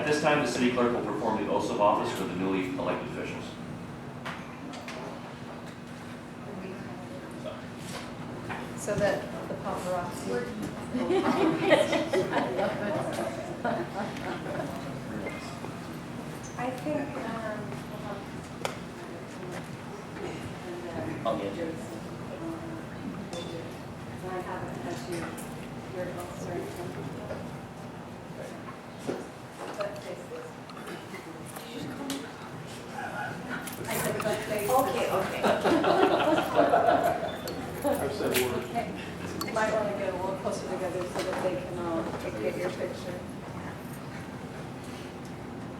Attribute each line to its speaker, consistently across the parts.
Speaker 1: this time, the city clerk will perform the oaths of office for the newly elected officials.
Speaker 2: So that the paparazzi. I think,
Speaker 1: On the agenda.
Speaker 2: I haven't had you, your oaths or anything. But face this. I said, but face. Okay.
Speaker 3: I've said word.
Speaker 2: You might want to get a little closer together so that they can get your picture.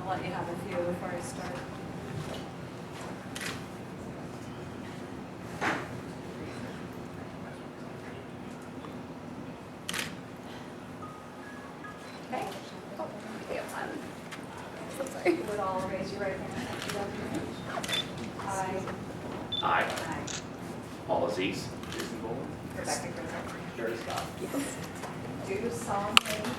Speaker 2: I'll let you have a few before I start. Okay. So sorry. You would all raise your right hand. I.
Speaker 1: I, Paul Aziz,
Speaker 2: Rebecca Grizzle.
Speaker 1: Jerry Scott,
Speaker 2: Do solemnly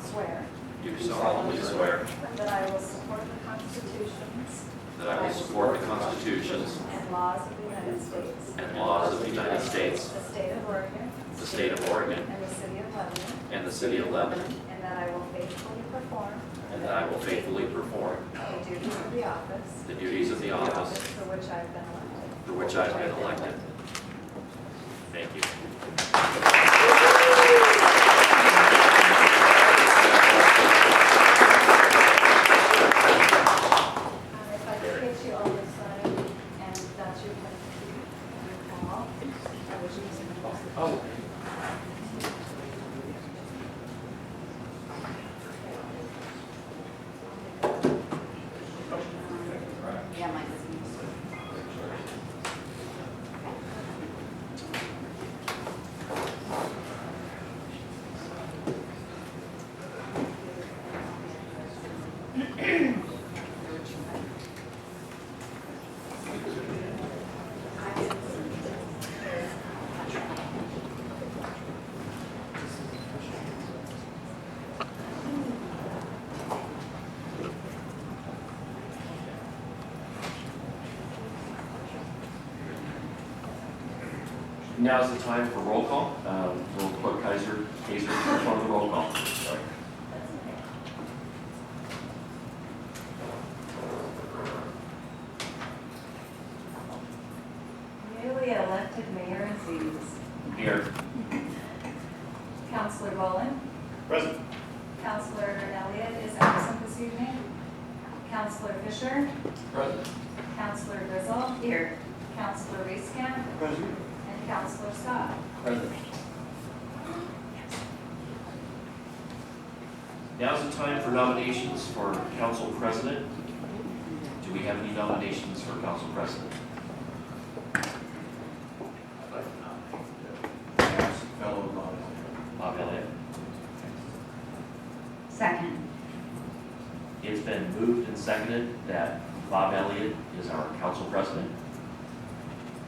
Speaker 2: swear
Speaker 1: do solemnly swear
Speaker 2: that I will support the constitutions
Speaker 1: that I will support the constitutions
Speaker 2: and laws of the United States,
Speaker 1: and laws of the United States,
Speaker 2: the state of Oregon,
Speaker 1: the state of Oregon,
Speaker 2: and the city of Lebanon,
Speaker 1: and the city of Lebanon,
Speaker 2: and that I will faithfully perform
Speaker 1: and that I will faithfully perform
Speaker 2: the duties of the office
Speaker 1: the duties of the office
Speaker 2: for which I have been elected.
Speaker 1: for which I have been elected. Thank you.
Speaker 2: If I could get you on this side, and that's your call, I was using the box.
Speaker 1: Oh.
Speaker 2: Yeah, mine is.
Speaker 1: Now is the time for roll call. Will Clerk Kaiser perform the roll call? Sorry.
Speaker 2: Newly elected Mayor Aziz.
Speaker 1: Here.
Speaker 2: Councilor Boland.
Speaker 3: Present.
Speaker 2: Councilor Elliott is absent this evening. Councilor Fisher.
Speaker 3: Present.
Speaker 2: Councilor Grizzle. Here. Councilor Reeskamp.
Speaker 3: Present.
Speaker 2: And Councilor Scott.
Speaker 3: Present.
Speaker 1: Now's the time for nominations for council president. Do we have any nominations for council president?
Speaker 3: Fellow
Speaker 1: Bob Elliott.
Speaker 2: Second.
Speaker 1: It's been moved and seconded that Bob Elliott is our council president.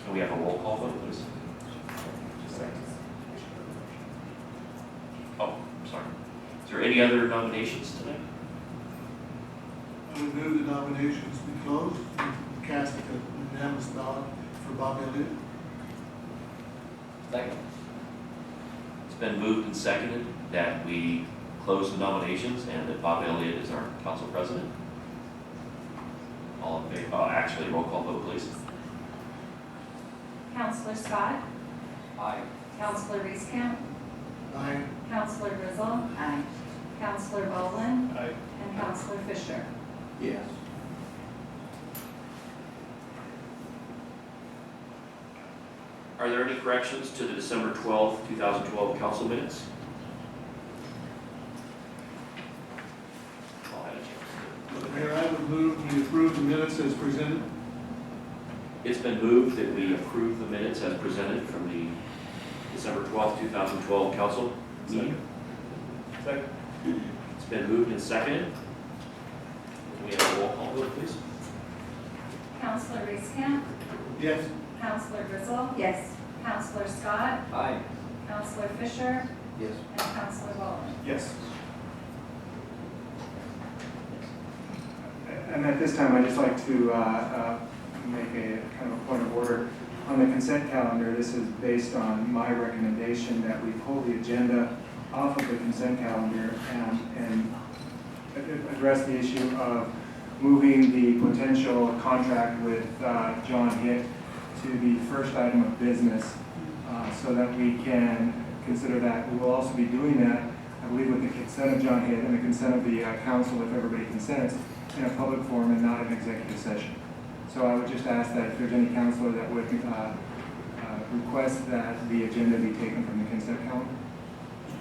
Speaker 1: Can we have a roll call vote, please? Oh, sorry. Is there any other nominations tonight?
Speaker 4: I would move the nominations be closed and cast a unanimous ballot for Bob Elliott.
Speaker 3: Second.
Speaker 1: It's been moved and seconded that we close the nominations and that Bob Elliott is our council president. All in favor? Actually, roll call vote, please.
Speaker 2: Councilor Scott.
Speaker 3: Aye.
Speaker 2: Councilor Reeskamp.
Speaker 4: Aye.
Speaker 2: Councilor Grizzle. Aye. Councilor Boland.
Speaker 3: Aye.
Speaker 2: And Councilor Fisher.
Speaker 3: Yes.
Speaker 1: Are there any corrections to the December 12th, 2012 council minutes? I'll have a chance.
Speaker 4: Mayor, I would move we approve the minutes as presented.
Speaker 1: It's been moved that we approve the minutes as presented from the December 12th, 2012 council meeting.
Speaker 3: Second.
Speaker 1: It's been moved and seconded. Can we have a roll call vote, please?
Speaker 2: Councilor Reeskamp.
Speaker 4: Yes.
Speaker 2: Councilor Grizzle. Yes. Councilor Scott.
Speaker 3: Aye.
Speaker 2: Councilor Fisher.
Speaker 3: Yes.
Speaker 2: And Councilor Boland.
Speaker 4: Yes.
Speaker 5: And at this time, I'd just like to make a kind of a point of order. On the consent calendar, this is based on my recommendation that we pull the agenda off of the consent calendar and address the issue of moving the potential contract with John Hitt to the first item of business so that we can consider that. We will also be doing that, I believe, with the consent of John Hitt and the consent of the council, if everybody consents, in a public forum and not an executive session. So I would just ask that if there's any councilor that would request that the agenda be taken from the consent calendar.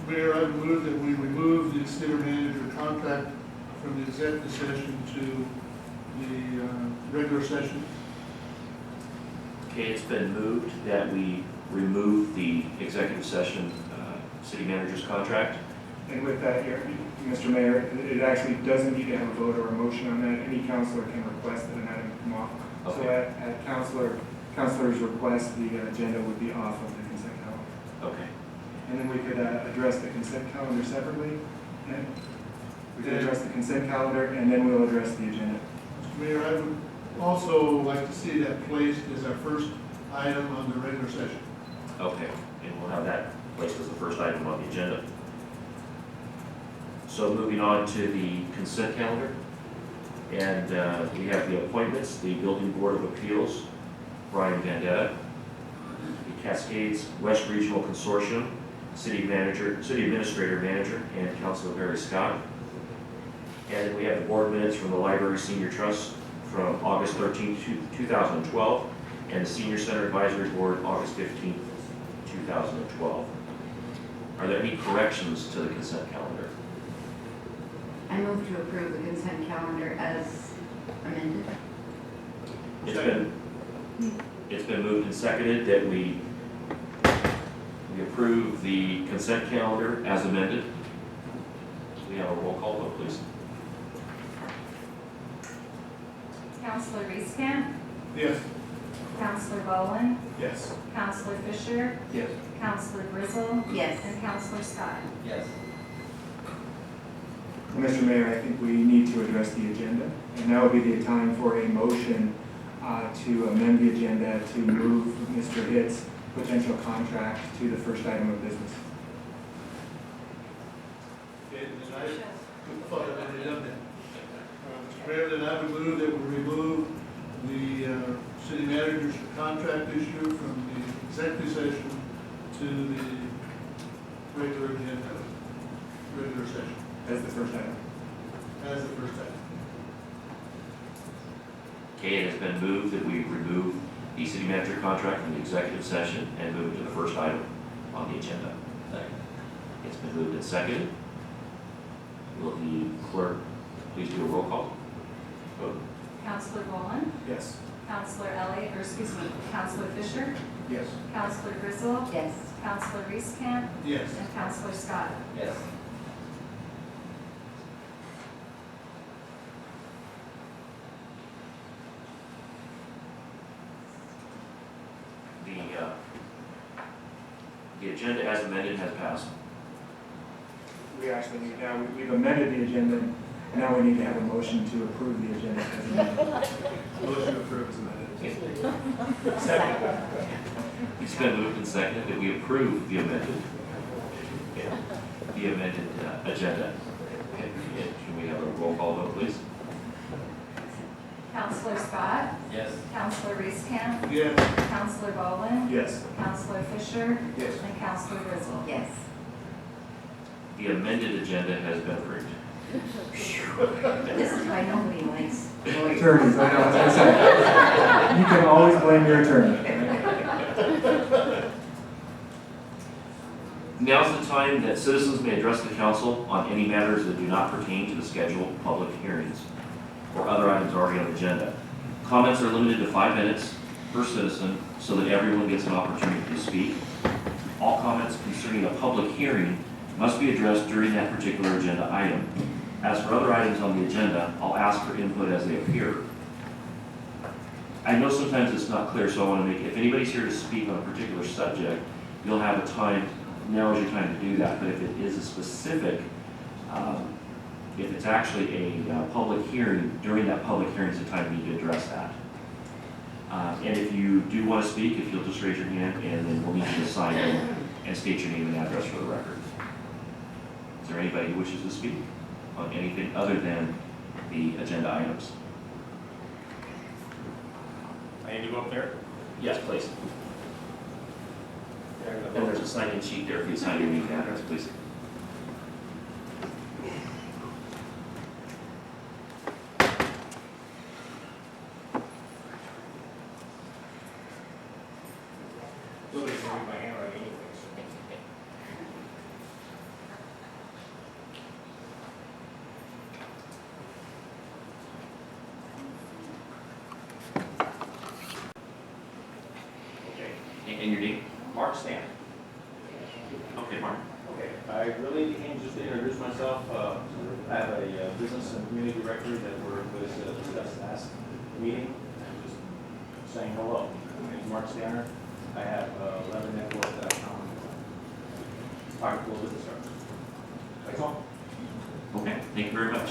Speaker 4: Mr. Mayor, I move that we remove the city manager contract from the executive session to the regular session.
Speaker 1: Okay, it's been moved that we remove the executive session city manager's contract.
Speaker 5: And with that, Mr. Mayor, it actually doesn't need to have a vote or a motion on that. Any councilor can request that an item come off. So
Speaker 1: Okay.
Speaker 5: at councilor's request, the agenda would be off of the consent calendar.
Speaker 1: Okay.
Speaker 5: And then we could address the consent calendar separately. And we could address the consent calendar, and then we'll address the agenda.
Speaker 4: Mr. Mayor, I would also like to see that placed as our first item on the regular session.
Speaker 1: Okay, and we'll have that placed as the first item on the agenda. So moving on to the consent calendar, and we have the appointments, the Building Board of Appeals, Brian Vandetta, the Cascades West Regional Consortium, City Administrator Manager, and Councilor Barry Scott. And then we have the board minutes from the Library Senior Trust from August 13, 2012, and the Senior Center Advisory Board, August 15, 2012. Are there any corrections to the consent calendar?
Speaker 6: I move to approve the consent calendar as amended.
Speaker 1: It's been moved and seconded that we approve the consent calendar as amended. We have a roll call vote, please.
Speaker 2: Counselor Reeskamp,
Speaker 4: Yes.
Speaker 2: Counselor Bowen,
Speaker 4: Yes.
Speaker 2: Counselor Fisher,
Speaker 3: Yes.
Speaker 2: Counselor Grizzle,
Speaker 6: Yes.
Speaker 2: and Counselor Scott.
Speaker 3: Yes.
Speaker 5: Mr. Mayor, I think we need to address the agenda, and now would be the time for a motion to amend the agenda to move Mr. Hitt's potential contract to the first item of business.
Speaker 4: Okay, then I thought I'd already done that. Mr. Mayor, then I would move that we remove the city manager's contract issue from the executive session to the regular agenda, regular session,
Speaker 5: As the first item.
Speaker 4: as the first item.
Speaker 1: Okay, it has been moved that we remove the city manager contract from the executive session and move it to the first item on the agenda. It's been moved and seconded. Will the clerk please do a roll call vote?
Speaker 2: Counselor Bowen,
Speaker 5: Yes.
Speaker 2: Counselor Elliott, or excuse me, Counselor Fisher,
Speaker 5: Yes.
Speaker 2: Counselor Grizzle,
Speaker 6: Yes.
Speaker 2: Counselor Reeskamp,
Speaker 4: Yes.
Speaker 2: and Counselor Scott.
Speaker 3: Yes.
Speaker 1: The agenda as amended has passed.
Speaker 5: We actually need, now, we've amended the agenda, now we need to have a motion to approve the agenda as amended. Motion to approve as amended. Second.
Speaker 1: It's been moved and seconded that we approve the amended agenda. Can we have a roll call vote, please?
Speaker 2: Counselor Scott,
Speaker 3: Yes.
Speaker 2: Counselor Reeskamp,
Speaker 4: Yes.
Speaker 2: Counselor Bowen,
Speaker 5: Yes.
Speaker 2: Counselor Fisher,
Speaker 5: Yes.
Speaker 2: and Counselor Grizzle.
Speaker 6: Yes.
Speaker 1: The amended agenda has been approved.
Speaker 6: This is why nobody likes.
Speaker 5: Attorneys, I know, as I said, you can always blame your attorney.
Speaker 1: Now's the time that citizens may address the council on any matters that do not pertain to the scheduled public hearings or other items already on the agenda. Comments are limited to 5 minutes per citizen so that everyone gets an opportunity to speak. All comments concerning a public hearing must be addressed during that particular agenda item. As for other items on the agenda, I'll ask for input as they appear. I know sometimes it's not clear, so I want to make it, if anybody's here to speak on a particular subject, you'll have a time, now is your time to do that. But if it is a specific If it's actually a public hearing, during that public hearing is the time you need to address that. And if you do want to speak, if you'll just raise your hand, and then we'll need you to sign in and state your name and address for the record. Is there anybody who wishes to speak on anything other than the agenda items?
Speaker 3: I need to go up there?
Speaker 1: Yes, please. And there's a sign-in sheet there if you sign your name and address, please.
Speaker 3: Nobody's gonna read my handwriting anyways.
Speaker 1: Okay. And your name?
Speaker 3: Mark Stan.
Speaker 1: Okay, Mark.
Speaker 3: Okay, I really came just to introduce myself. I have a business and community director that was discussed last meeting. I'm just saying hello. My name is Mark Stanner. I have 11 network.com. Private business service. That's all.
Speaker 1: Okay, thank you very much.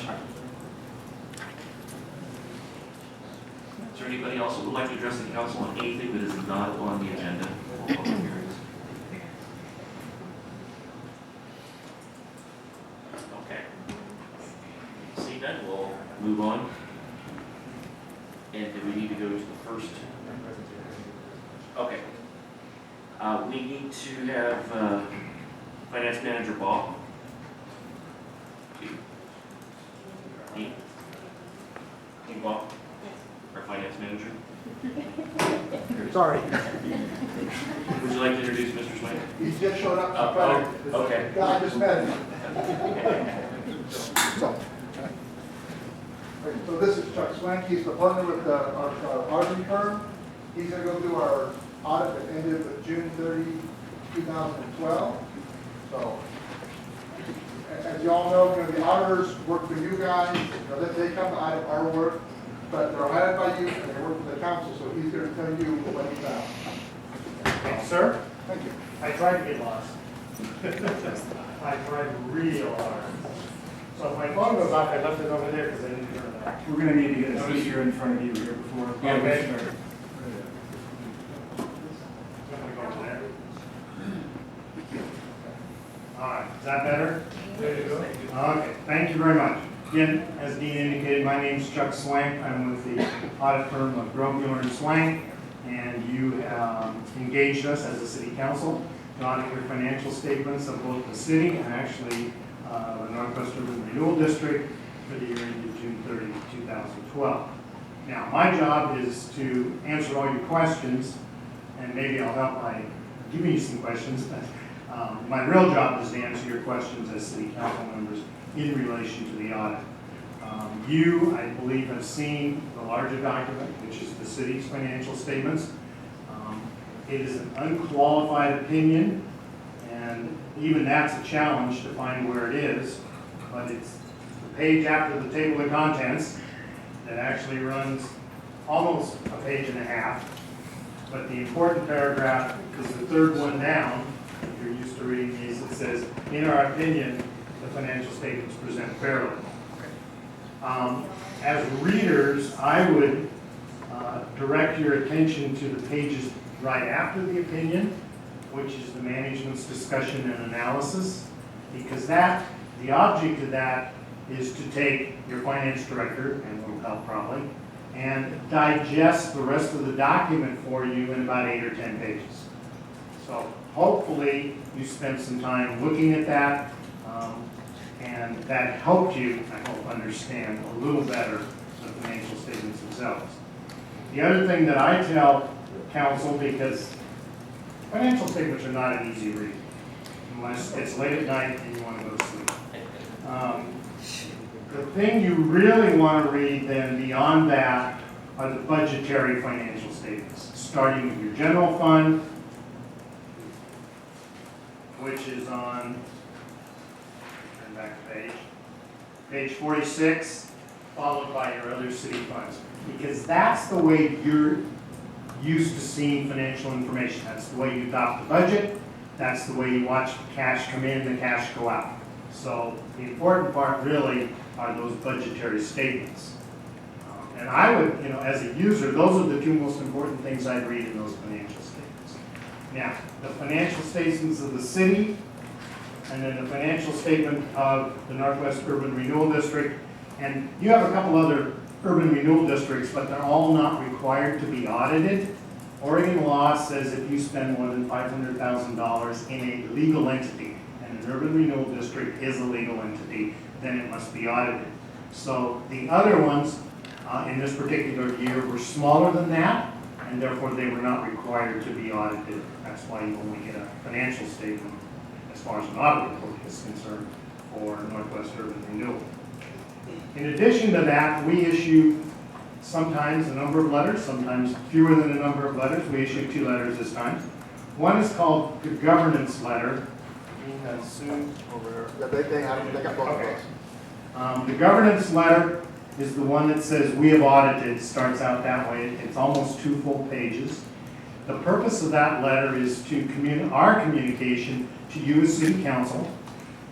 Speaker 1: Is there anybody else who would like to address the council on anything that is not on the agenda for public hearings? Okay. See then, we'll move on. And do we need to go to the first? Okay. We need to have Finance Manager Bob. Dean? Dean Bob? Our Finance Manager?
Speaker 7: Sorry,
Speaker 1: Would you like to introduce Mr. Swain?
Speaker 7: he just showed up.
Speaker 1: Okay.
Speaker 7: I just met him. So this is Chuck Swank, he's the partner with our auditing firm. He's gonna go do our audit that ended with June 30, 2012. So, as you all know, the auditors work for you guys, they come to audit our work, but they're hired by you and they work for the council, so he's gonna tell you what he found.
Speaker 8: Thank you, sir.
Speaker 7: Thank you.
Speaker 8: I tried to get lost. I tried real hard. So if my phone goes off, I left it over there because I didn't turn it off.
Speaker 5: We're gonna need to get a seat here in front of you here before.
Speaker 8: Okay. I'm gonna go over there. All right, is that better?
Speaker 4: There you go.
Speaker 8: Okay, thank you very much. Again, as Dean indicated, my name is Chuck Swank. I'm with the audit firm of Grove, Mueller & Swank, and you engaged us as a city council to audit your financial statements of both the city and actually the Northwest Urban Renewal District for the year ended June 30, 2012. Now, my job is to answer all your questions, and maybe I'll help by giving you some questions, but my real job is to answer your questions as city council members in relation to the audit. You, I believe, have seen the larger document, which is the city's financial statements. It is an unqualified opinion, and even that's a challenge to find where it is, but it's the page after the table of contents that actually runs almost a page and a half. But the important paragraph is the third one down. If you're used to reading these, it says, in our opinion, the financial statements present fairly. As readers, I would direct your attention to the pages right after the opinion, which is the management's discussion and analysis, because the object of that is to take your finance director, and will help probably, and digest the rest of the document for you in about 8 or 10 pages. So hopefully you spent some time looking at that, and that helped you, I hope, understand a little better the financial statements themselves. The other thing that I tell council, because financial statements are not an easy read, unless it's late at night and you want to go to sleep. The thing you really want to read then beyond that are the budgetary financial statements, starting with your general fund, which is on, turn back to page 46, followed by your other city funds. Because that's the way you're used to seeing financial information. That's the way you adopt the budget. That's the way you watch the cash come in, the cash go out. So the important part really are those budgetary statements. And I would, as a user, those are the two most important things I'd read in those financial statements. Now, the financial statements of the city, and then the financial statement of the Northwest Urban Renewal District. And you have a couple other urban renewal districts, but they're all not required to be audited. Oregon law says if you spend more than $500,000 in a legal entity, and an urban renewal district is a legal entity, then it must be audited. So the other ones in this particular year were smaller than that, and therefore they were not required to be audited. That's why you only get a financial statement as far as an audit report is concerned for Northwest Urban Renewal. In addition to that, we issue sometimes a number of letters, sometimes fewer than a number of letters. We issue 2 letters this time. One is called the governance letter. Soon over.
Speaker 7: Yeah, they got both of
Speaker 8: Okay.
Speaker 7: those.
Speaker 8: The governance letter is the one that says we have audited, starts out that way. It's almost 2 full pages. The purpose of that letter is to our communication to you as city council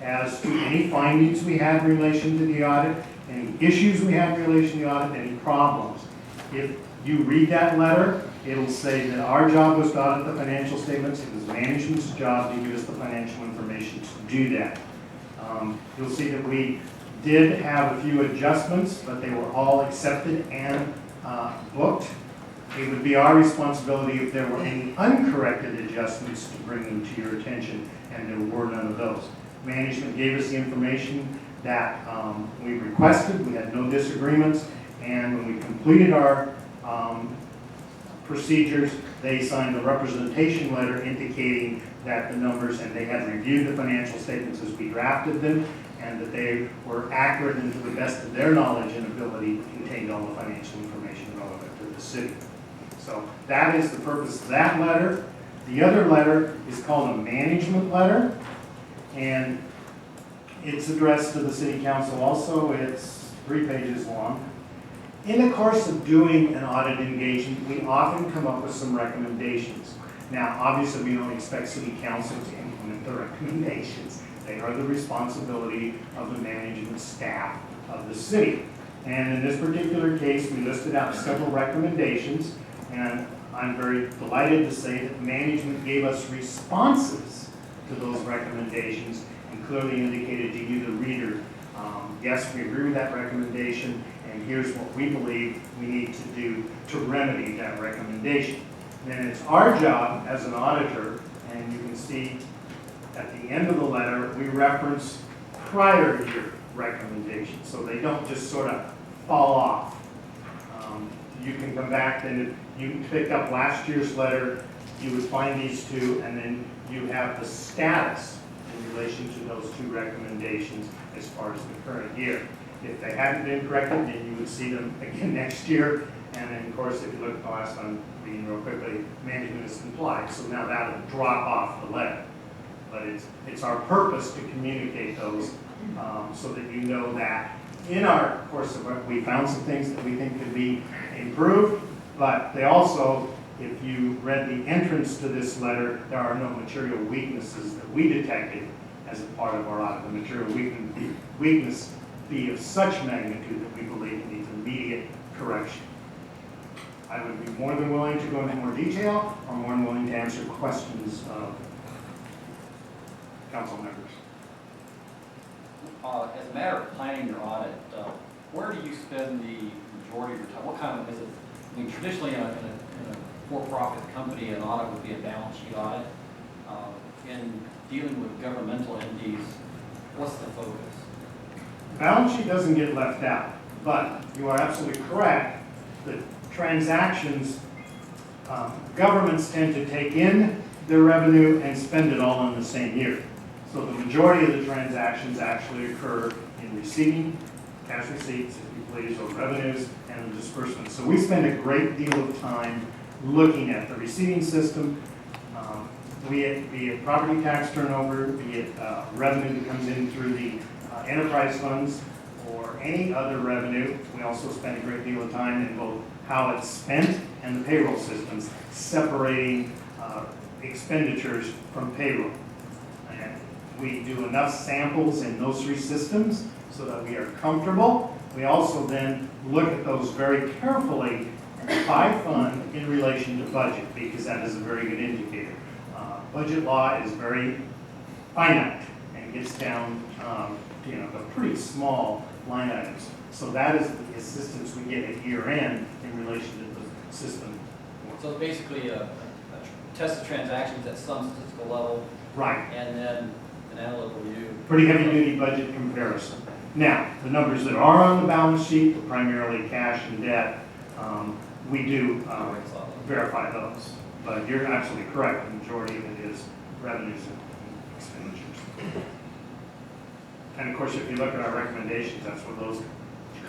Speaker 8: as to any findings we have in relation to the audit, any issues we have in relation to the audit, any problems. If you read that letter, it'll say that our job was to audit the financial statements. It was management's job to give us the financial information to do that. You'll see that we did have a few adjustments, but they were all accepted and booked. It would be our responsibility if there were any uncorrected adjustments to bring them to your attention, and there were none of those. Management gave us the information that we requested. We had no disagreements, and when we completed our procedures, they signed a representation letter indicating that the numbers, and they had reviewed the financial statements as we drafted them, and that they were accurate and to the best of their knowledge and ability contained all the financial information relevant to the city. So that is the purpose of that letter. The other letter is called a management letter, and it's addressed to the city council also. It's 3 pages long. In the course of doing an audit engagement, we often come up with some recommendations. Now, obviously, we don't expect city council to implement the recommendations. They are the responsibility of the management staff of the city. And in this particular case, we listed out several recommendations, and I'm very delighted to say that management gave us responses to those recommendations and clearly indicated to you, the reader, yes, we agree with that recommendation, and here's what we believe we need to do to remedy that recommendation. Then it's our job as an auditor, and you can see at the end of the letter, we reference prior year recommendations, so they don't just sort of fall off. You can come back, and if you picked up last year's letter, you would find these 2, and then you have the status in relation to those 2 recommendations as far as the current year. If they hadn't been corrected, then you would see them again next year. And then, of course, if you look at the last one, reading real quickly, management has complied. So now that will drop off the letter. But it's our purpose to communicate those so that you know that in our course of work, we found some things that we think could be improved. But they also, if you read the entrance to this letter, there are no material weaknesses that we detected as a part of our audit. The material weakness be of such magnitude that we believe it needs immediate correction. I would be more than willing to go into more detail, or more than willing to answer questions of council members.
Speaker 9: As a matter of planning your audit, where do you spend the majority of your time? What kind of, is it, I mean, traditionally in a for-profit company, an audit would be a balance sheet audit. In dealing with governmental entities, what's the focus?
Speaker 8: Balance sheet doesn't get left out, but you are absolutely correct that transactions, governments tend to take in their revenue and spend it all in the same year. So the majority of the transactions actually occur in receiving, cash receipts, if you please, or revenues and the disbursements. So we spend a great deal of time looking at the receiving system, be it property tax turnover, be it revenue that comes in through the enterprise funds, or any other revenue. We also spend a great deal of time in both how it's spent and the payroll systems, separating expenditures from payroll. And We do enough samples in those three systems so that we are comfortable. We also then look at those very carefully by fund in relation to budget, because that is a very good indicator. Budget law is very finite and gets down, to pretty small line items. So that is the assistance we get at year end in relation to the system.
Speaker 9: So it's basically a test of transactions at some statistical level,
Speaker 8: Right.
Speaker 9: and then an analytical view.
Speaker 8: Pretty heavy duty budget comparison. Now, the numbers that are on the balance sheet, primarily cash and debt, we do verify those. But you're absolutely correct, the majority of it is revenues and expenditures. And of course, if you look at our recommendations, that's what those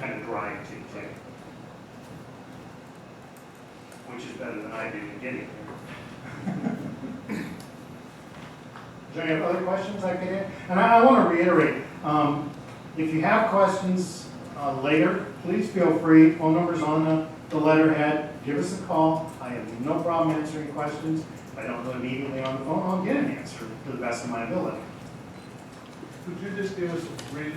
Speaker 8: kind of drive to, too. Which is better than I do in getting there. Is there any other questions I could add? And I want to reiterate, if you have questions later, please feel free. Phone number's on the letterhead. Give us a call. I have no problem answering questions. If I don't know immediately on the phone, I'll get an answer to the best of my ability.
Speaker 4: Could you just give us a brief,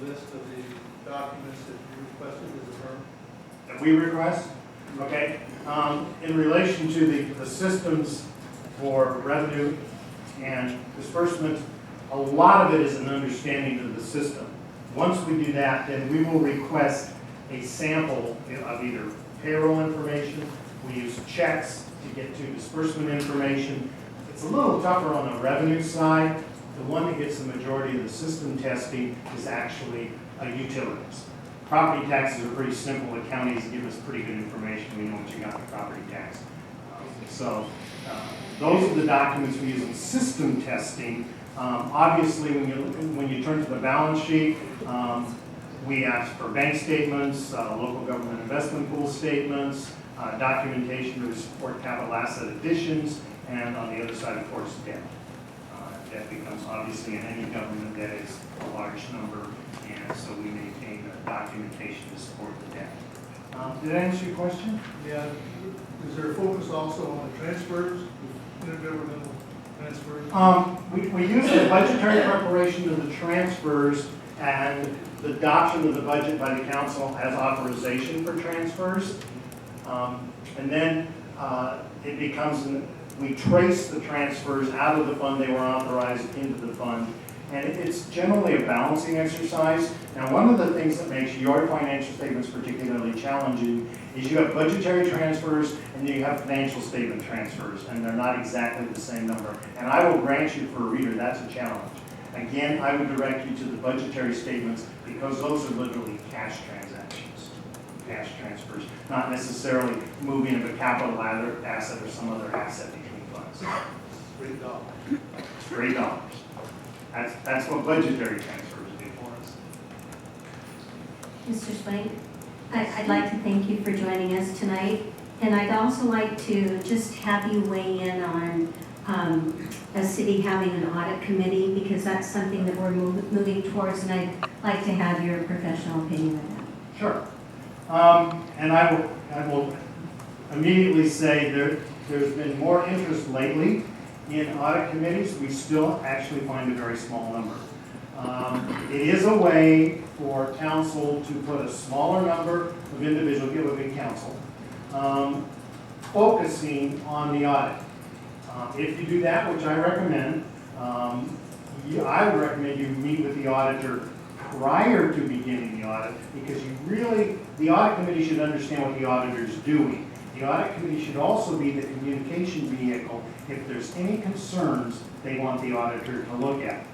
Speaker 4: list of the documents that you requested as a firm?
Speaker 8: That we request? Okay. In relation to the systems for revenue and disbursement, a lot of it is an understanding of the system. Once we do that, then we will request a sample of either payroll information. We use checks to get to disbursement information. It's a little tougher on the revenue side. The one that gets the majority of the system testing is actually utilities. Property taxes are pretty simple. The counties give us pretty good information. We know what you got in property tax. Those are the documents we use in system testing. Obviously, when you turn to the balance sheet, we ask for bank statements, local government investment pool statements, documentation to support capital asset additions, and on the other side, of course, debt. Debt becomes obviously in any government that is a large number, and so we maintain the documentation to support the debt. Did I answer your question?
Speaker 4: Yeah. Is there a focus also on the transfers, intergovernmental transfers?
Speaker 8: We use the budgetary preparation of the transfers and the adoption of the budget by the council as authorization for transfers. And then it becomes, we trace the transfers out of the fund they were authorized into the fund. And it's generally a balancing exercise. Now, one of the things that makes your financial statements particularly challenging is you have budgetary transfers and you have financial statement transfers, and they're not exactly the same number. And I will grant you, for a reader, that's a challenge. Again, I would direct you to the budgetary statements because those are literally cash transactions, cash transfers, not necessarily moving of a capital asset or some other asset between funds.
Speaker 4: $3.
Speaker 8: Straight dollars. That's what budgetary transfers do for us.
Speaker 10: Mr. Swank, I'd like to thank you for joining us tonight. And I'd also like to just have you weigh in on a city having an audit committee, because that's something that we're moving towards, and I'd like to have your professional opinion on that.
Speaker 8: Sure. And I will immediately say there's been more interest lately in audit committees. We still actually find a very small number. It is a way for council to put a smaller number of individuals, give a big council, focusing on the audit. If you do that, which I recommend, I would recommend you meet with the auditor prior to beginning the audit, because the audit committee should understand what the auditor is doing. The audit committee should also be the communication vehicle if there's any concerns they want the auditor to look at.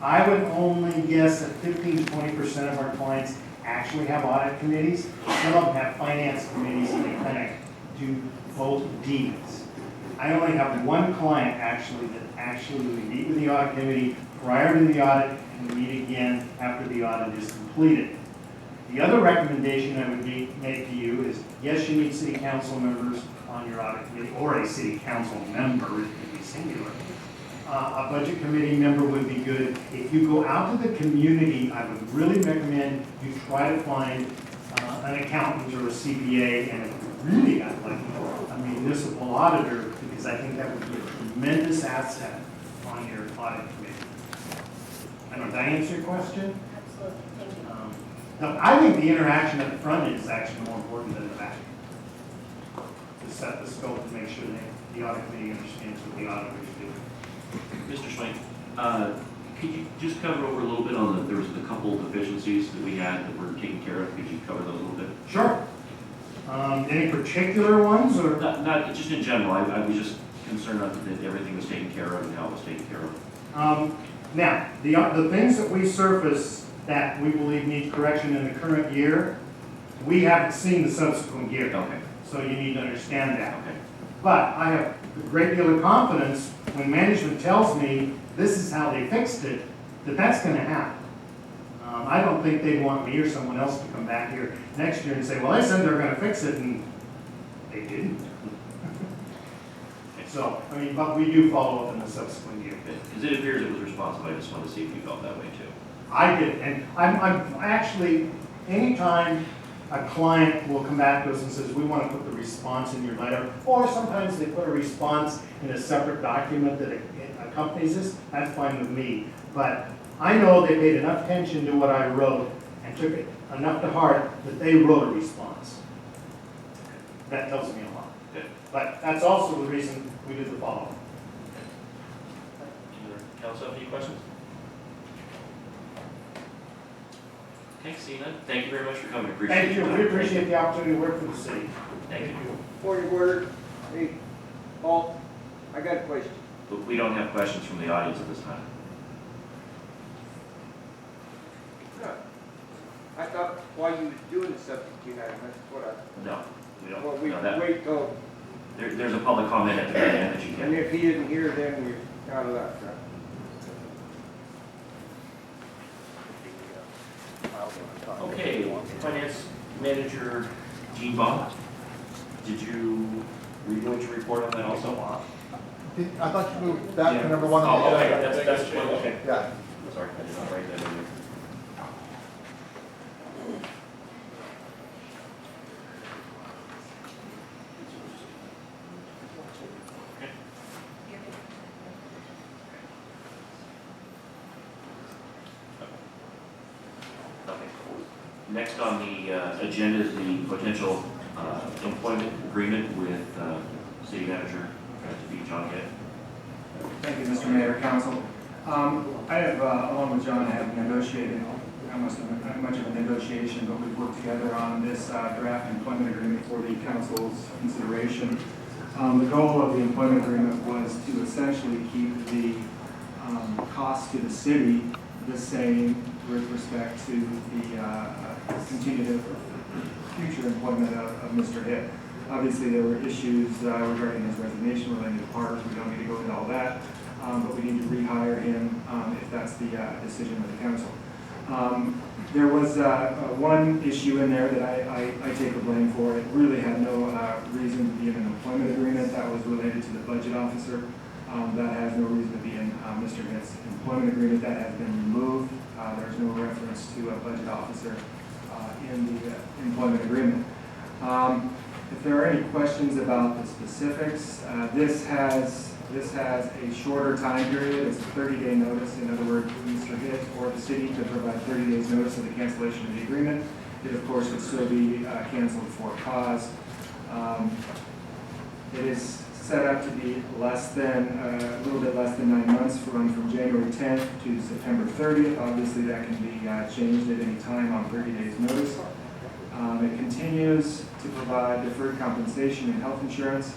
Speaker 8: I would only guess that 15 to 20% of our clients actually have audit committees. Some of them have finance committees, and they kind of do both deeds. I only have one client actually we meet with the audit committee prior to the audit and meet again after the audit is completed. The other recommendation I would make to you is, yes, you need city council members on your audit committee, or a city council member, it could be singular. A budget committee member would be good. If you go out to the community, I would really recommend you try to find an accountant or a CPA, and if you really got lucky, a municipal auditor, because I think that would be a tremendous asset on your audit committee. I don't know, did I answer your question?
Speaker 2: Absolutely, thank you.
Speaker 8: No, I think the interaction at the front is actually more important than the back. To set the scope and make sure that the audit committee understands what the auditors do.
Speaker 1: Mr. Swank, could you just cover over a little bit on there was a couple of deficiencies that we had that were taken care of? Could you cover those a little bit?
Speaker 8: Sure. Any particular ones, or?
Speaker 1: Not just in general. I was just concerned that everything was taken care of and how it was taken care of.
Speaker 8: Now, the things that we surface that we believe need correction in the current year, we haven't seen the subsequent year.
Speaker 1: Okay.
Speaker 8: So you need to understand that.
Speaker 1: Okay.
Speaker 8: But I have a great deal of confidence when management tells me this is how they fixed it, that that's going to happen. I don't think they'd want me or someone else to come back here next year and say, well, they said they're going to fix it, and they didn't. So, I mean, but we do follow up in the subsequent year.
Speaker 1: Because it appears it was responsive. I just wanted to see if you felt that way too.
Speaker 8: I did, and I'm actually, anytime a client will come back to us and says, we want to put the response in your letter, or sometimes they put a response in a separate document that accompanies this, that's fine with me. But I know they paid enough attention to what I wrote and took it enough to heart that they wrote a response. That tells me a lot.
Speaker 1: Good.
Speaker 8: But that's also the reason we do the follow-up.
Speaker 1: Council, have any questions? Okay, seeing none. Thank you very much for coming. Appreciate
Speaker 8: Thank you,
Speaker 1: your
Speaker 8: we
Speaker 1: time.
Speaker 8: appreciate the opportunity to work for the city.
Speaker 1: Thank you.
Speaker 11: Point of order. Hey, Paul, I got a question.
Speaker 1: But we don't have questions from the audience at this time.
Speaker 11: I thought while you was doing the substitute item, that's what I,
Speaker 1: No, we don't.
Speaker 11: well, we
Speaker 1: No, that,
Speaker 11: wait till,
Speaker 1: there's a public comment at the very end that you
Speaker 11: and
Speaker 1: can.
Speaker 11: if he isn't here, then you're out of luck, right?
Speaker 1: Okay, Finance Manager Gene Baum, were you going to report on that also?
Speaker 7: I thought you moved that to number one on
Speaker 1: Oh,
Speaker 7: the
Speaker 1: okay,
Speaker 7: agenda.
Speaker 1: that's one, okay.
Speaker 7: Yeah.
Speaker 1: Sorry, I did not write that in there. Next on the agenda is the potential employment agreement with City Manager to be John Head.
Speaker 5: Thank you, Mr. Mayor, Council. I have, along with John, I have negotiated, not much of a negotiation, but we've worked together on this draft employment agreement for the council's consideration. The goal of the employment agreement was to essentially keep the cost to the city the same with respect to the continued future employment of Mr. Hitt. Obviously, there were issues regarding his resignation related to parks. We don't need to go into all that, but we need to rehire him if that's the decision of the council. There was one issue in there that I take the blame for. It really had no reason to be in an employment agreement. That was related to the budget officer. That has no reason to be in Mr. Hitt's employment agreement. That has been removed. There's no reference to a budget officer in the employment agreement. If there are any questions about the specifics, this has a shorter time period. It's a 30-day notice. In other words, Mr. Hitt or the city could provide 30 days notice of the cancellation of the agreement. It, of course, would still be canceled for cause. It is set up to be a little bit less than 9 months, run from January 10th to September 30th. Obviously, that can be changed at any time on 30 days notice. It continues to provide deferred compensation and health insurance.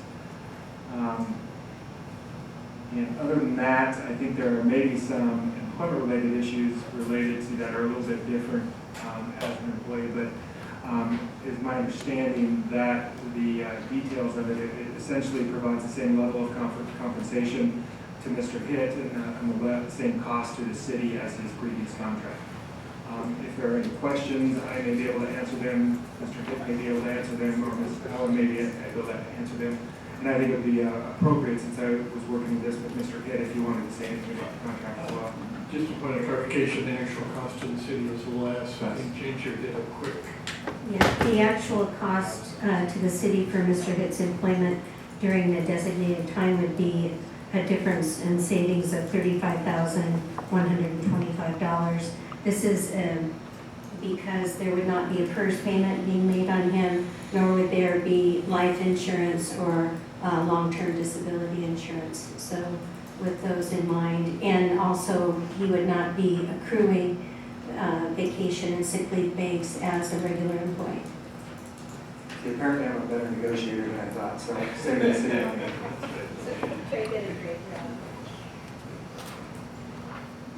Speaker 5: And other than that, I think there are maybe some employment-related issues related to that are a little bit different as an employee, but is my understanding that the details of it essentially provides the same level of compensation to Mr. Hitt and the same cost to the city as his previous contract. If there are any questions, I may be able to answer them, Mr. Hitt may be able to answer them, or Ms. Allen may be able to answer them. And I think it would be appropriate, since I was working this with Mr. Hitt, if you wanted to say anything about the contract as well.
Speaker 4: Just a point of clarification, the actual cost to the city was less. I think James here did a quick.
Speaker 10: Yeah, the actual cost to the city for Mr. Hitt's employment during the designated time would be a difference in savings of $35,125. This is because there would not be a PERS payment being made on him, nor would there be life insurance or long-term disability insurance. So with those in mind, and also he would not be accruing vacation and sick leave banks as a regular employee.
Speaker 5: See, apparently I'm a better negotiator than I thought, so save the city money.
Speaker 2: Trey did a great job.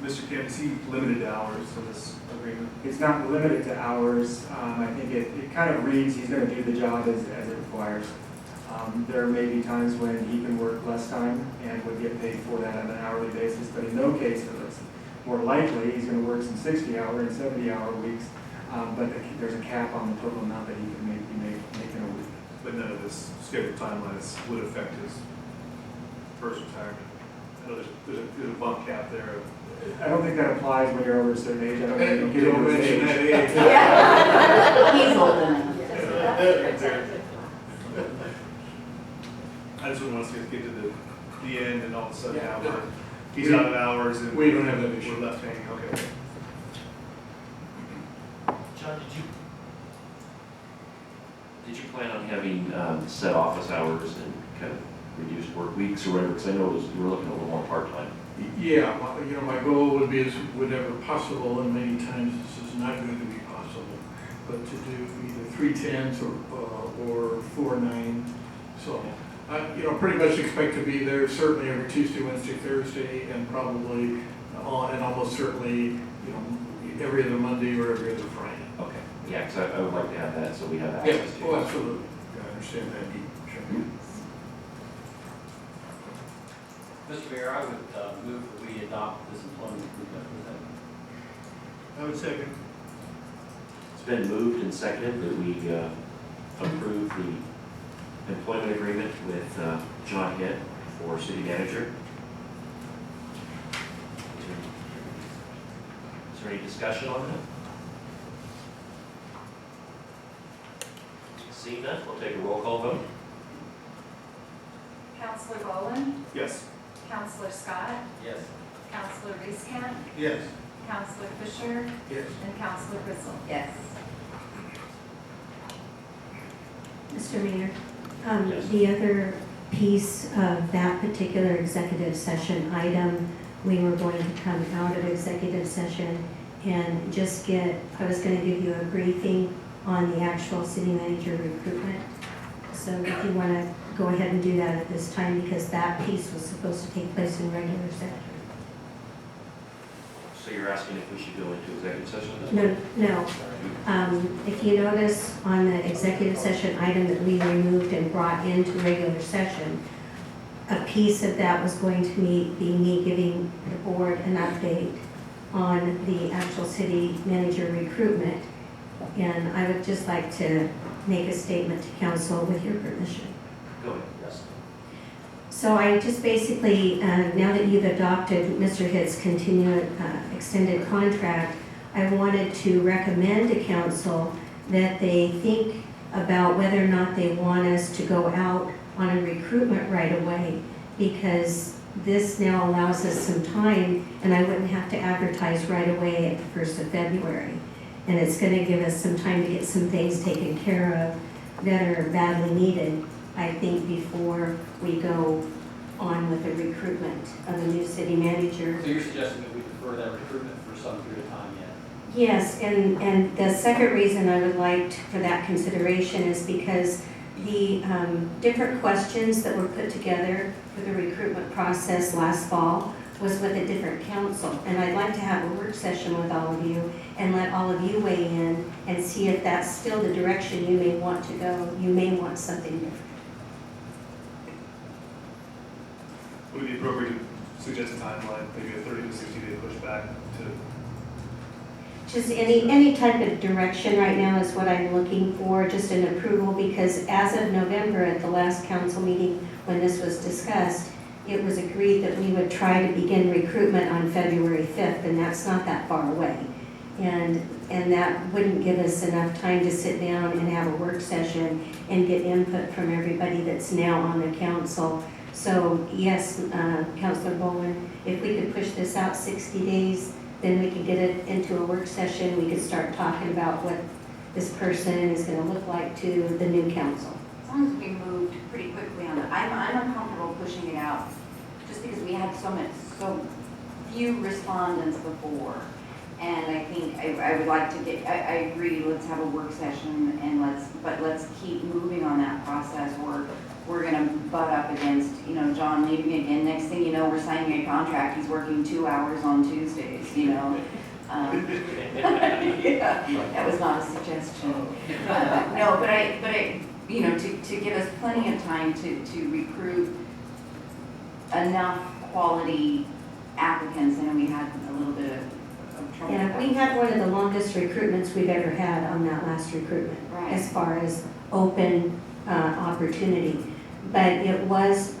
Speaker 12: Mr. Kim, is he limited to hours to this agreement?
Speaker 5: It's not limited to hours. I think it kind of reads, he's going to do the job as it requires. There may be times when he can work less time and would get paid for that on an hourly basis, but in no case it's more likely he's going to work some 60-hour and 70-hour weeks, but there's a cap on the total amount that he can make in a week.
Speaker 12: But none of this scheduled timelines would affect his first retirement. I know there's a bump cap there.
Speaker 5: I don't think that applies when you're over a certain age. I don't think you'll get
Speaker 4: Don't
Speaker 5: into his
Speaker 4: mention that
Speaker 5: age.
Speaker 4: age.
Speaker 6: He's old enough.
Speaker 12: I just wouldn't want us to get to the end and all of a sudden
Speaker 4: Yeah.
Speaker 12: now he's out of hours and
Speaker 4: We don't have that issue.
Speaker 12: we're left hanging. Okay.
Speaker 1: John, did you plan on having set office hours and kind of reduced work weeks or whatever? Because I know you were looking a little more part-time.
Speaker 4: Yeah, my goal would be as whenever possible, and many times this is not going to be possible, but to do either 3/10s or 4/9. So, pretty much expect to be there certainly every Tuesday, Wednesday, Thursday, and probably and almost certainly, every other Monday or every other Friday.
Speaker 1: Okay, yeah, because I would like to have that so we have
Speaker 4: Yeah,
Speaker 1: access to it.
Speaker 4: absolutely. I understand that need. Sure.
Speaker 9: Mr. Mayor, I would move that we adopt this employment agreement with him.
Speaker 4: I would second.
Speaker 1: It's been moved and seconded that we approve the employment agreement with John Hitt for city manager. Is there any discussion on that? Seeing none, we'll take a roll call vote.
Speaker 2: Counselor Boland,
Speaker 12: Yes.
Speaker 2: Counselor Scott,
Speaker 9: Yes.
Speaker 2: Counselor Reeskamp,
Speaker 4: Yes.
Speaker 2: Counselor Fisher,
Speaker 4: Yes.
Speaker 2: and Counselor Gristle.
Speaker 6: Yes.
Speaker 10: Mr. Mayor,
Speaker 1: Yes.
Speaker 10: the other piece of that particular executive session item, we were going to come out of executive session and just I was going to give you a briefing on the actual city manager recruitment. So if you want to go ahead and do that at this time, because that piece was supposed to take place in regular session.
Speaker 1: So you're asking if we should go into executive session?
Speaker 10: No. If you notice on the executive session item that we removed and brought into regular session, a piece of that was going to be me giving the board an update on the actual city manager recruitment. And I would just like to make a statement to council with your permission.
Speaker 1: Go ahead, yes.
Speaker 10: So I just basically, now that you've adopted Mr. Hitt's continued extended contract, I wanted to recommend to council that they think about whether or not they want us to go out on a recruitment right away, because this now allows us some time and I wouldn't have to advertise right away at the 1st of February. And it's going to give us some time to get some things taken care of that are badly needed, I think, before we go on with the recruitment of the new city manager.
Speaker 9: So you're suggesting that we defer that recruitment for some period of time yet?
Speaker 10: Yes, and the second reason I would like for that consideration is because the different questions that were put together for the recruitment process last fall was with a different council. And I'd like to have a work session with all of you and let all of you weigh in and see if that's still the direction you may want to go. You may want something different.
Speaker 12: Would it be appropriate to suggest a timeline, maybe a 30 to 60 day pushback to?
Speaker 10: Just any type of direction right now is what I'm looking for, just an approval, because as of November at the last council meeting when this was discussed, it was agreed that we would try to begin recruitment on February 5th, and that's not that far away. And that wouldn't give us enough time to sit down and have a work session and get input from everybody that's now on the council. So yes, Councilor Bowman, if we could push this out 60 days, then we could get it into a work session. We could start talking about what this person is going to look like to the new council.
Speaker 6: As long as we moved pretty quickly on it. I'm uncomfortable pushing it out, just because we had so few respondents before. And I think I would like to get, I agree, let's have a work session and let's keep moving on that process. We're gonna butt up against, John leaving again. Next thing you know, we're signing a contract. He's working 2 hours on Tuesdays, Yeah, that was not a suggestion. No, but I, to give us plenty of time to recruit enough quality applicants, and we had a little bit of trouble.
Speaker 10: Yeah, we had one of the longest recruitments we've ever had on that last recruitment,
Speaker 6: Right.
Speaker 10: as far as open opportunity. But it was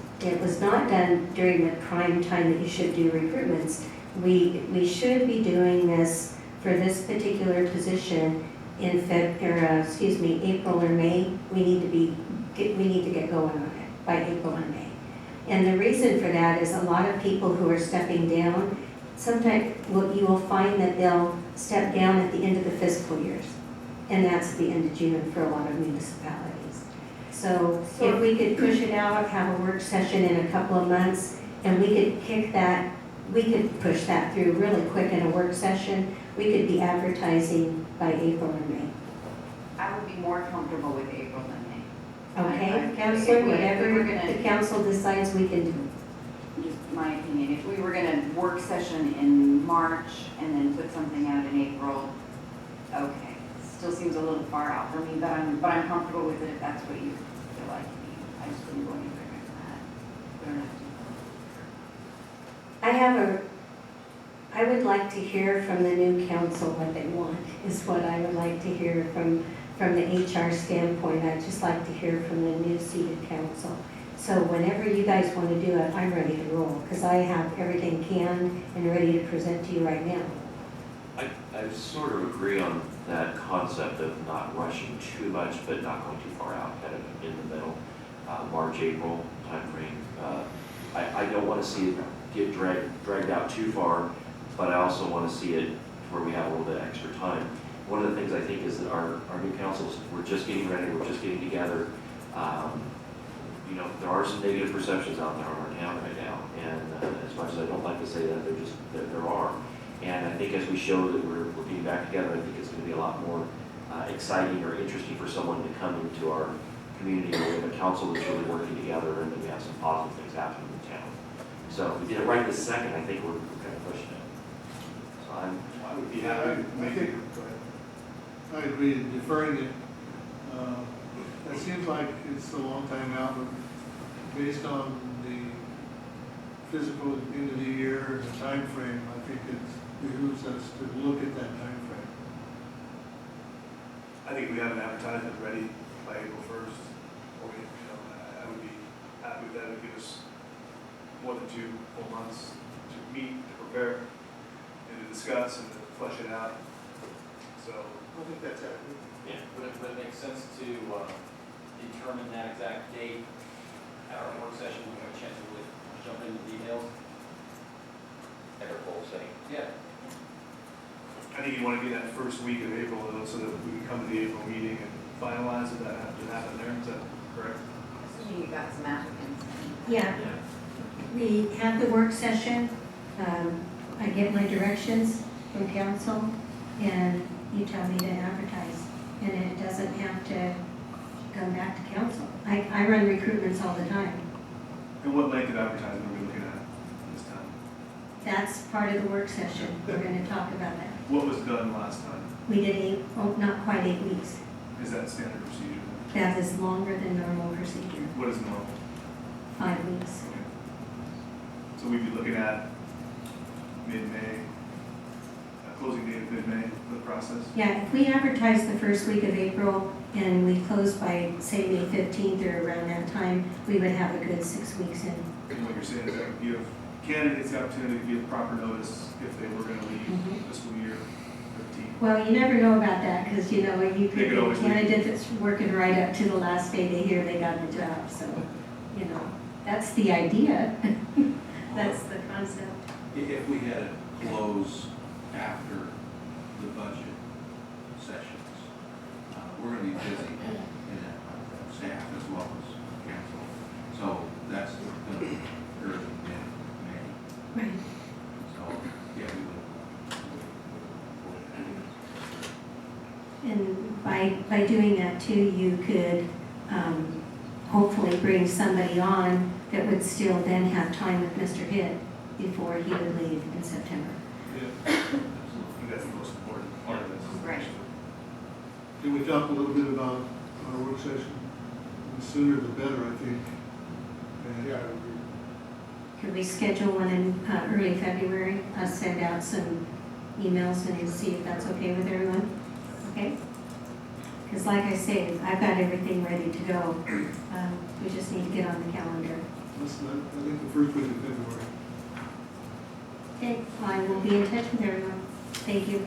Speaker 10: not done during the prime time that you should do recruitments. We should be doing this for this particular position in April or May. We need to get going on it by April or May. And the reason for that is a lot of people who are stepping down, sometimes you will find that they'll step down at the end of the fiscal years. And that's the end of June for a lot of municipalities. So if we could push it out, have a work session in a couple of months, and we could push that through really quick in a work session, we could be advertising by April or May.
Speaker 6: I would be more comfortable with April than May.
Speaker 10: Okay,
Speaker 6: I-
Speaker 10: Counselor,
Speaker 6: if we
Speaker 10: whatever
Speaker 6: were gonna-
Speaker 10: the council decides we can do.
Speaker 6: Just my opinion, if we were gonna work session in March and then put something out in April, okay. Still seems a little far out for me, but I'm comfortable with it if that's what you feel like. I just wouldn't go any further than that. We don't have to.
Speaker 10: I would like to hear from the new council what they want, is what I would like to hear from the HR standpoint. I'd just like to hear from the new seated council. So whenever you guys want to do it, I'm ready to roll, because I have everything canned and ready to present to you right now.
Speaker 1: I sort of agree on that concept of not rushing too much, but not going too far out, kind of in the middle, March, April timeframe. I don't want to see it get dragged out too far, but I also want to see it where we have a little bit extra time. One of the things I think is that our new councils, we're just getting ready, we're just getting together. There are some negative perceptions out there on our town right now, and as much as I don't like to say that, there are. And I think as we show that we're getting back together, I think it's going to be a lot more exciting or interesting for someone to come into our community where we have a council that's really working together and that we have some positive things happening in the town. So if we did it right this second, I think we're kind of pushing it. So
Speaker 12: I would be happy.
Speaker 4: I think, I agree, deferring it, that seems like it's a long time out, but based on the physical end of the year and the time frame, I think it behooves us to look at that time frame.
Speaker 12: I think if we have an advertisement ready by April 1st, or I would be happy with that. It would give us more than 2 full months to meet, to prepare, and to discuss and to flesh it out. So
Speaker 4: I think that's accurate.
Speaker 1: yeah.
Speaker 9: Would it make sense to determine that exact date at our work session, when we have a chance to really jump into details?
Speaker 1: At our goal setting.
Speaker 9: Yeah.
Speaker 12: I think you want to be that first week of April, though, so that we can come to the April meeting and finalize if that has to happen there. Is that correct?
Speaker 6: Assuming you got some applicants.
Speaker 10: Yeah, we have the work session. I get my directions from council, and you tell me to advertise. And it doesn't have to come back to council. I run recruitments all the time.
Speaker 12: And what length of advertising are we looking at this time?
Speaker 10: That's part of the work session. We're going to talk about that.
Speaker 12: What was done last time?
Speaker 10: We did not quite 8 weeks.
Speaker 12: Is that standard procedure?
Speaker 10: That is longer than normal procedure,
Speaker 12: What is normal?
Speaker 10: 5 weeks.
Speaker 12: Okay. So we'd be looking at mid-May, a closing date of mid-May for the process?
Speaker 10: Yeah, if we advertise the first week of April and we close by, say, May 15th or around that time, we would have a good 6 weeks in.
Speaker 12: And what you're saying is that would give candidates the opportunity to give proper notice if they were going to leave fiscal year 15.
Speaker 10: Well, you never know about that, because, you could
Speaker 12: They could
Speaker 10: be a
Speaker 12: always leave.
Speaker 10: candidate that's working right up to the last day they hear they got the job, so, That's the idea. That's the concept.
Speaker 13: If we had a close after the budget sessions, we're gonna be busy in that staff as well as council. So that's gonna be early May.
Speaker 10: Right.
Speaker 13: So, yeah, we would.
Speaker 10: And by doing that too, you could hopefully bring somebody on that would still then have time with Mr. Hitt before he would leave in September.
Speaker 4: Yeah.
Speaker 12: Absolutely. That's the most important part of this.
Speaker 6: Right.
Speaker 4: Can we talk a little bit about our work session? The sooner the better, I think. And
Speaker 10: Could we schedule one in early February? I'll send out some emails and see if that's okay with everyone. Okay? Because like I say, I've got everything ready to go. We just need to get on the calendar.
Speaker 4: let's not, I think the first week of February.
Speaker 10: Okay, I will be in touch with everyone. Thank you.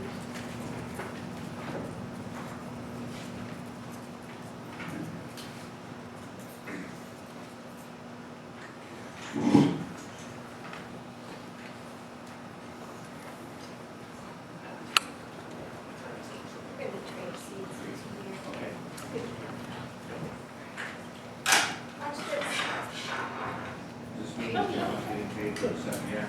Speaker 13: This meeting is getting paid for a second, yeah.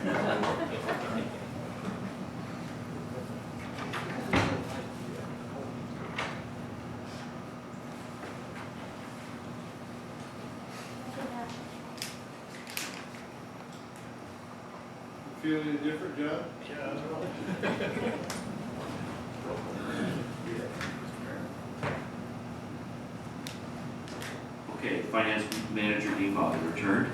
Speaker 4: Feel any different, John? Yeah.
Speaker 1: Okay, Finance Manager Dean Bobby returned.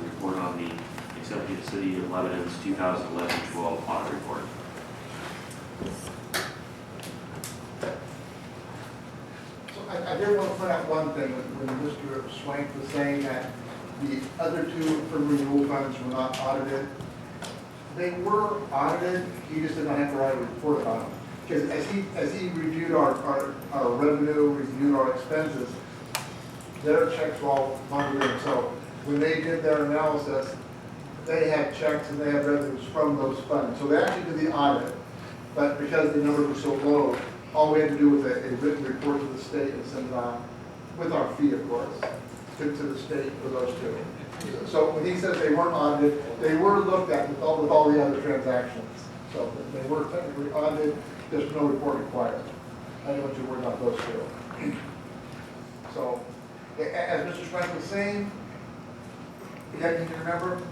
Speaker 1: Report on the accepting the City of Lebanon's 2011-12 audit report.
Speaker 7: So I did want to point out one thing, when Mr. Swank was saying that the other two urban renewal funds were not audited. They were audited, he just did not have to write a report about them. Because as he reviewed our revenue, reviewed our expenses, their checks were all monitored. So when they did their analysis, they had checks and they had revenues from those funds. So they actually did the audit, but because the numbers were so low, all we had to do was a written report to the state and send it on, with our fee, of course, to the state for those two. So when he says they weren't audited, they were looked at with all the other transactions. So they were technically audited, there's no report required. I didn't want you to worry about those two. So, as Mr. Swank was saying, you need to remember,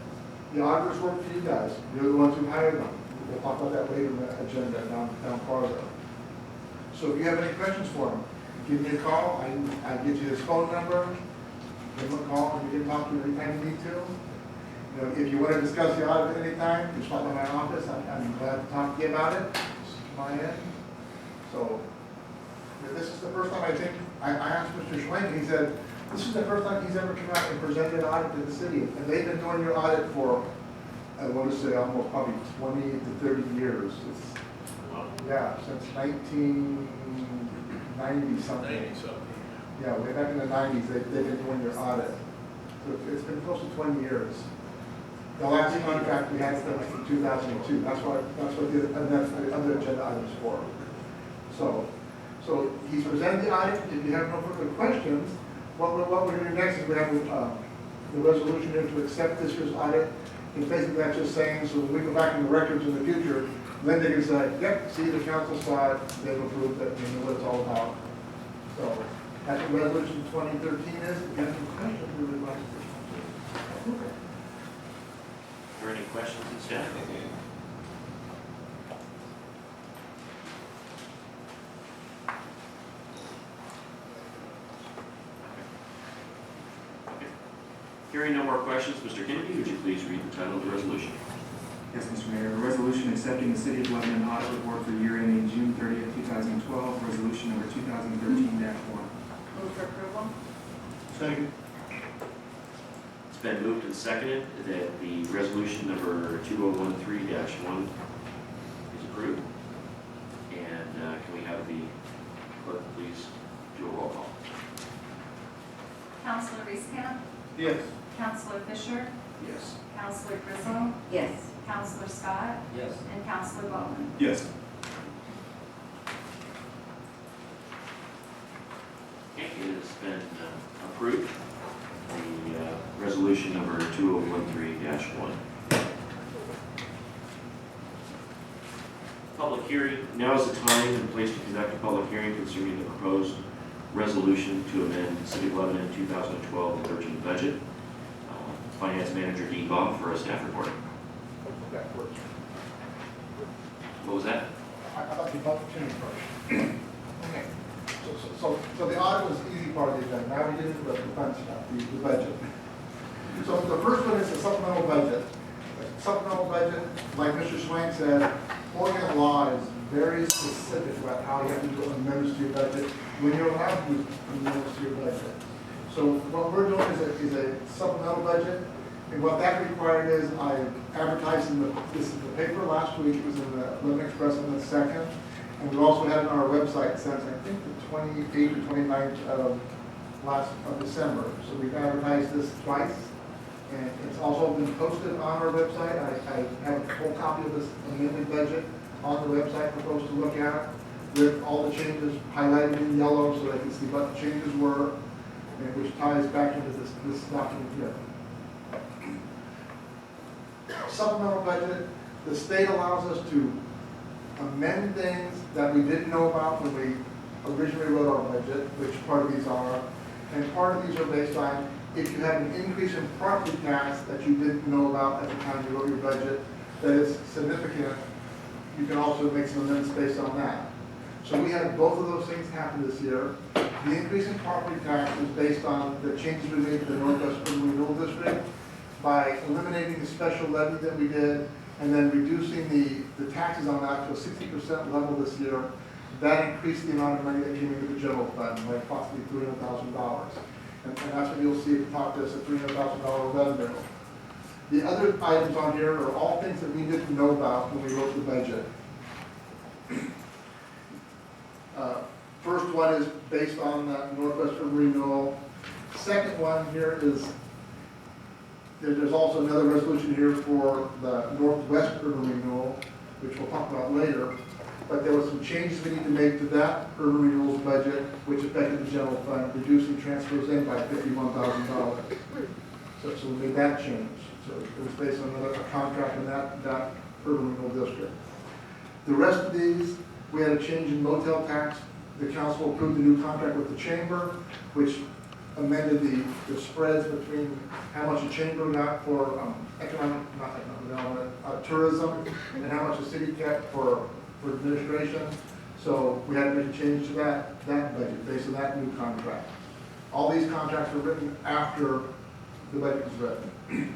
Speaker 7: the auditors work for you guys. You're the ones who hired them. We'll talk about that later in the agenda down farther. So if you have any questions for him, give me a call. I get you his phone number. Give him a call, and you can talk to him anytime you need to. You know, if you want to discuss the audit at any time, just stop by my office. I'm glad to talk to you about it. This is my end. So, this is the first time I think, I asked Mr. Schwank, he said, this is the first time he's ever come out and presented an audit to the city. And they've been doing your audit for, I want to say, almost probably 20 to 30 years. It's, yeah, since 1990 something.
Speaker 12: 90 something.
Speaker 7: Yeah, way back in the 90s, they've been doing your audit. So it's been close to 20 years. The last contract we had with them was from 2002. That's what and that's the other agenda items for. So he's presented the audit. If you have no further questions, what we're going to do next is we have the resolution here to accept this year's audit. And basically that's just saying, so when we go back in the records in the future, then they can say, yep, see, the council saw it, they've approved it, and know what it's all about. So that's what resolution 2013 is. If you have any questions, we would like to.
Speaker 1: Are there any questions in staff? Hearing no more questions, Mr. Kennedy, would you please read the title of the resolution?
Speaker 5: Yes, Mr. Mayor, a resolution accepting the City of Lebanon audit report for year ending June 30th, 2012, resolution number 2013-1.
Speaker 6: Move for approval?
Speaker 4: Second.
Speaker 1: It's been moved and seconded that the resolution number 2013-1 is approved. And can we have the clerk please do a roll call?
Speaker 2: Councilor Reese-Camp,
Speaker 4: Yes.
Speaker 2: Counselor Fisher,
Speaker 13: Yes.
Speaker 2: Counselor Griswold,
Speaker 6: Yes.
Speaker 2: Counselor Scott,
Speaker 9: Yes.
Speaker 2: and Counselor Bowman.
Speaker 12: Yes.
Speaker 1: Okay, it has been approved. The resolution number 2013-1. Public hearing. Now is the time and place to conduct a public hearing concerning the proposed resolution to amend City of Lebanon 2012-13 budget. Finance Manager Dean Bob for a staff report.
Speaker 7: That works.
Speaker 1: What was that?
Speaker 7: I'd like to public hearing first. Okay. So the audit was the easy part of the agenda. Now we get into the fun stuff, the budget. So the first one is the supplemental budget. Supplemental budget, like Mr. Swank said, Oregon law is very specific about how you have to do amendments to your budget when you're allowed to do amendments to your budget. So what we're doing is a supplemental budget, and what that required is I advertised this in the paper last week. It was in the Lebanon Express on the 2nd, and we also had it on our website since I think the 28th or 29th of December. So we've advertised this twice, and it's also been posted on our website. I have a full copy of this amended budget on the website for folks to look at, with all the changes highlighted in yellow so they can see what the changes were, and which ties back into this document here. Supplemental budget, the state allows us to amend things that we didn't know about when we originally wrote our budget, which part of these are, and part of these are based on if you have an increase in property tax that you didn't know about at the time you wrote your budget that is significant, you can also make some amendments based on that. So we had both of those things happen this year. The increase in property tax is based on the changes we made to the Northwest Urban Renewal District by eliminating the special levy that we did and then reducing the taxes on that to a 60% level this year. That increased the amount of money that came into the general fund by approximately $300,000. And that's what you'll see at the top of this, a $300,000 revenue. The other items on here are all things that we didn't know about when we wrote the budget. First one is based on the Northwest Urban Renewal. Second one here is, there's also another resolution here for the Northwest Urban Renewal, which we'll talk about later. But there were some changes we need to make to that urban renewals budget, which affected the general fund, reducing transfers in by $51,000. So we made that change. So it was based on a contract in that urban renewal district. The rest of these, we had a change in motel tax. The council approved a new contract with the chamber, which amended the spreads between how much the chamber got for not economic development, tourism, and how much the city kept for administration. So we had to make a change to that budget based on that new contract. All these contracts were written after the budget was written.